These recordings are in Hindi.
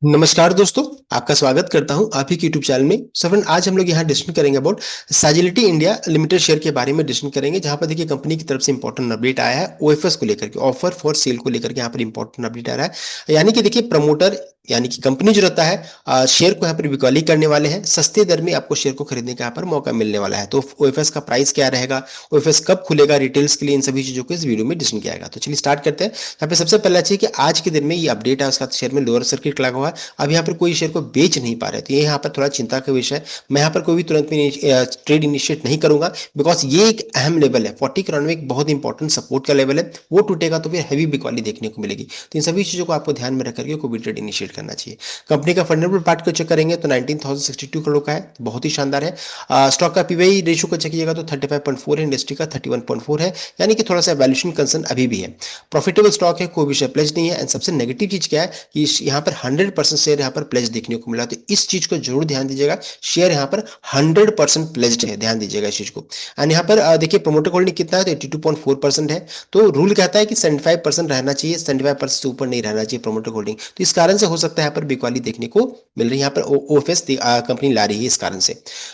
नमस्कार दोस्तों, आपका स्वागत करता हूं आप ही के यूट्यूब चैनल में। सो फ्रेंड, आज हम लोग यहाँ डिस्कशन करेंगे अबाउट साजिलिटी इंडिया लिमिटेड शेयर के बारे में डिस्कशन करेंगे, जहां पर देखिए कंपनी की तरफ से इंपॉर्टेंट अपडेट आया है ओएफएस को लेकर के, ऑफर फॉर सेल को लेकर के यहाँ पर इंपॉर्टेंट अपडेट आ रहा है। यानी कि देखिए प्रमोटर यानी कि कंपनी जो रहता है शेयर को यहाँ पर बिकॉली करने वाले हैं, सस्ते दर में आपको शेयर को खरीदने का यहाँ पर मौका मिलने वाला है। तो ओएफएस का प्राइस क्या रहेगा, ओएफएस कब खुलेगा रिटेल्स के लिए, इन सभी चीजों को इस वीडियो में डिस्कशन किया जाएगा। तो चलिए स्टार्ट करते हैं। यहाँ पे सबसे पहला चाहिए कि आज के दिन में ये अपडेट है, उसका शेयर में लोअर सर्किट लगा हुआ है। अब यहाँ पर कोई शेयर को बेच नहीं पा रहे, तो ये यहाँ पर थोड़ा चिंता का विषय है। मैं यहाँ पर कोई भी तुरंत में ट्रेड इनिशिएट नहीं करूंगा, बिकॉज ये एक अहम लेवल है। 40 के राउंड में एक बहुत इंपॉर्टेंट सपोर्ट का लेवल है, वो टूटेगा तो फिर हैवी बिकॉली देखने को मिलेगी। तो इन सभी चीजों को आपको ध्यान में रख करके कोई भी ट्रेड इनिशिएट करना चाहिए। कंपनी का फंडामेंटल पार्ट को चेक करेंगे तो 19,062 करोड़ का है, बहुत ही शानदार है। स्टॉक का पीवाई रेशियो को चेक कीजिएगा तो 35.4 है, इंडस्ट्री का 31.4 है, यानी कि थोड़ा सा वैल्यूएशन कंसर्न अभी भी है। प्रॉफिटेबल स्टॉक है, कोई भी शेयर प्लेज नहीं है। एंड सबसे नेगेटिव चीज क्या है कि यहाँ पर 100% शेयर यहाँ पर प्लेज देखने को मिला, तो इस चीज को जरूर ध्यान दीजिएगा। शेयर यहाँ पर 100% प्लेज्ड है, ध्यान दीजिएगा इस चीज को। एंड यहाँ पर देखिए प्रोमोटर होल्डिंग कितना है, तो 82.4% है। तो रूल कहता है कि 75% रहना चाहिए, 75% से ऊपर नहीं रहना चाहिए प्रोमोटर होल्डिंग। तो इस कारण से हो सकता है यहाँ पर बिकवाली देखने को मिल रही है, यहाँ पर ओएफएस कंपनी ला रही है इस कारण से।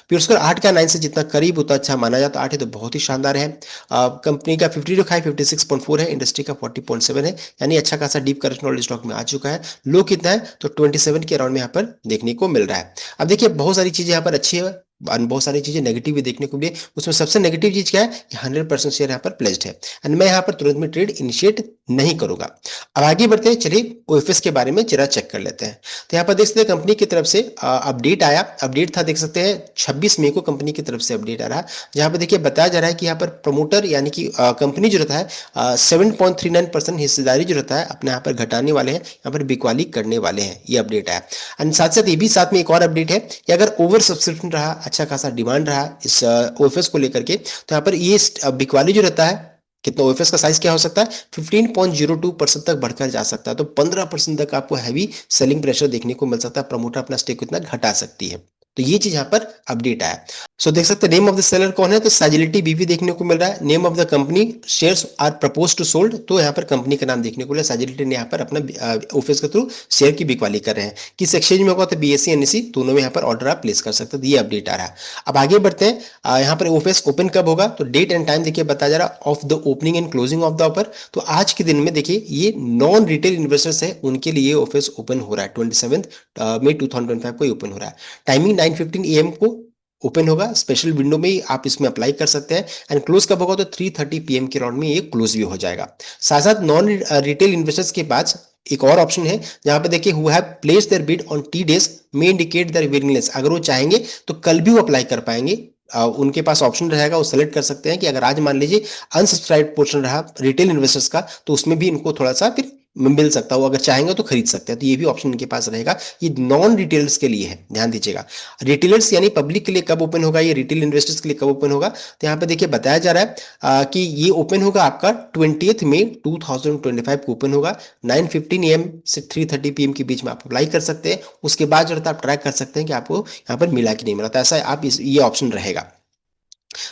फिर उसका 8 का 9 से जितना करीब उतना अच्छा माना जाता है। 8 है तो बहुत ही शानदार है। कंपनी का 50 हाई 56.4 है, इंडस्ट्री का 40.7 है, यानी अच्छा खासा डीप करेक्शन ऑलरेडी स्टॉक में आ चुका है। लो कितना है तो 27 के अराउंड में यहाँ पर देखने को मिल रहा है। अब देखिए बहुत सारी चीजें यहाँ पर अच्छी है, बहुत सारी चीजें नेगेटिव भी देखने को मिली। उसमें सबसे नेगेटिव चीज क्या है कि 100% शेयर यहाँ पर प्लेस्ड है, एंड मैं यहाँ पर तुरंत में ट्रेड इनिशिएट नहीं करूंगा। अब आगे बढ़ते हैं, चलिए ओएफएस के बारे में जरा चेक कर लेते हैं। तो यहाँ पर देख सकते हैं कंपनी की तरफ से अपडेट आया। अपडेट था, देख सकते हैं 26 मई को कंपनी की तरफ से अपडेट आ रहा है, जहां पर देखिए बताया जा रहा है कि यहाँ पर प्रमोटर यानी कि कंपनी जो रहता है 7.39% हिस्सेदारी जो रहता है अपने यहाँ पर घटाने वाले हैं, यहाँ पर बिकवाली करने वाले हैं, ये अपडेट आया। एंड साथ साथ ये भी साथ में एक और अपडेट है कि अगर ओवर सब्सक्रिप्शन रहा, अच्छा खासा डिमांड रहा इस ओएफएस को लेकर के, तो यहाँ पर ये बिकवाली जो रहता है, कितना ओएफएस का साइज क्या हो सकता है 15.02% तक बढ़कर जा सकता है। तो 15% तक आपको हैवी सेलिंग प्रेशर देखने को मिल सकता है, प्रमोटर अपना स्टेक इतना घटा सकती है। तो ये चीज यहाँ पर अपडेट आया। सो देख सकते हैं नेम ऑफ द सेलर कौन है, तो सैजिलिटी बीवी देखने को मिल रहा है। Name of the company shares are propose to sold, तो यहाँ पर कंपनी का नाम देखने को मिला। सैजिलिटी ने यहाँ पर अपना ऑफिस के थ्रू शेयर की बिकवाली कर रहे हैं। किस एक्सचेंज में होगा तो बीएससी एनएससी दोनों में यहाँ पर ऑर्डर आप प्लेस कर सकते हैं। तो ये अपडेट आ रहा है। अब आगे बढ़ते हैं, यहाँ पर ऑफिस ओपन कब होगा, तो डेट एंड टाइम देखिए बताया जा रहा of the opening and closing of the offer. तो आज के दिन में देखिए ये नॉन रिटेल इन्वेस्टर्स है, उनके लिए ऑफिस ओपन हो रहा है। 27 मई 2025 को ओपन हो रहा है। टाइमिंग 9:15 AM को ओपन होगा, स्पेशल विंडो में ही आप इसमें अप्लाई कर सकते हैं। एंड क्लोज कब होगा तो 3:30 PM के राउंड में ये क्लोज भी हो जाएगा। साथ साथ नॉन रिटेल इन्वेस्टर्स के पास एक और ऑप्शन है, जहां पे देखिए who have placed their bid on T days may indicate their willingness. अगर वो चाहेंगे तो कल भी वो अप्लाई कर पाएंगे। उनके पास ऑप्शन रहेगा, वो सेलेक्ट कर सकते हैं कि अगर आज मान लीजिए अनसब्सक्राइब पोर्शन रहा रिटेल इन्वेस्टर्स का, तो उसमें भी इनको थोड़ा सा फिर मिल सकता है, वो अगर चाहेंगे तो खरीद सकते हैं। तो ये भी ऑप्शन इनके पास रहेगा। ये नॉन रिटेलर्स के लिए है, ध्यान दीजिएगा। रिटेलर्स यानी पब्लिक के लिए कब ओपन होगा, ये रिटेल इन्वेस्टर्स के लिए कब ओपन होगा, तो यहाँ पे देखिए बताया जा रहा है कि ये ओपन होगा आपका 20 मई 2025 को ओपन होगा। 9:15 AM से 3:30 PM के बीच में आप अप्लाई कर सकते हैं। उसके बाद जो आप ट्रैक कर सकते हैं कि आपको यहाँ पर मिला कि नहीं मिला, तो ऐसा आप ये ऑप्शन रहेगा।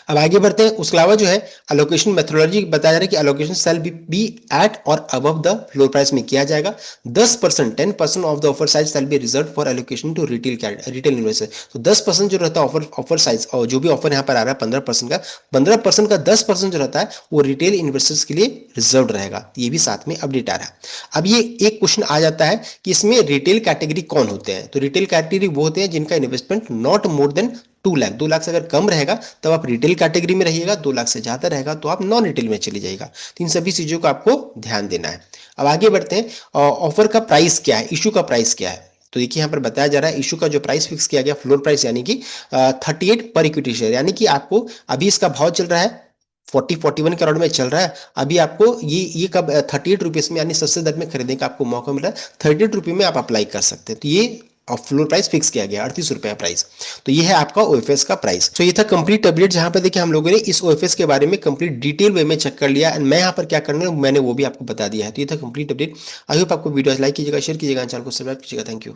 अब आगे बढ़ते हैं। उसके अलावा जो है अलोकेशन मेथोडोलॉजी बताया जा रहा है कि अलोकेशन सेल बी एट और अबव द फ्लोर प्राइस में किया जाएगा। 10% of the offer size shall be reserve for allocation to retail investor. तो 10% जो रहता है ऑफर साइज, और जो भी ऑफर यहाँ पर आ रहा है 15% का, 15% का 10% जो रहता है वो रिटेल इन्वेस्टर्स के लिए रिजर्व रहेगा। ये भी साथ में अपडेट आ रहा है। अब ये एक क्वेश्चन आ जाता है कि इसमें रिटेल कैटेगरी कौन होते हैं, तो रिटेल कैटेगरी वो होते हैं जिनका investment not more than 2 lakh, 2 lakh से अगर कम रहेगा तब आप रिटेल कैटेगरी में रहिएगा, 2 लाख से ज्यादा रहेगा तो आप नॉन रिटेल में चली जाएगा। तो इन सभी चीजों को आपको ध्यान देना है। अब आगे बढ़ते हैं, ऑफर का प्राइस क्या है, इशू का प्राइस क्या है। तो देखिए यहाँ पर बताया जा रहा है इशू का जो प्राइस फिक्स किया गया फ्लोर प्राइस यानी कि 38 पर इक्विटी शेयर, यानी कि आपको अभी इसका भाव चल रहा है 41 के राउंड में चल रहा है। अभी आपको ये कब 38 रुपीज में यानी सस्ते दर में खरीदने का आपको मौका मिला है। 38 रुपये में आप अप्लाई कर सकते हैं। तो ये और फ्लोर प्राइस फिक्स किया गया 38 रुपया प्राइस। तो ये है आपका ओएफएस का प्राइस। तो ये था कंप्लीट अपडेट, जहां पे देखिए हम लोगों ने इस ओएफएस के बारे में कंप्लीट डिटेल वे में चेक कर लिया, एंड मैं यहाँ पर क्या करना है मैंने वो भी आपको बता दिया है। तो ये था कंप्लीट अपडेट। आई होप आपको वीडियो लाइक कीजिएगा, शेयर कीजिएगा, चैनल को सब्सक्राइब कीजिएगा। Thank you.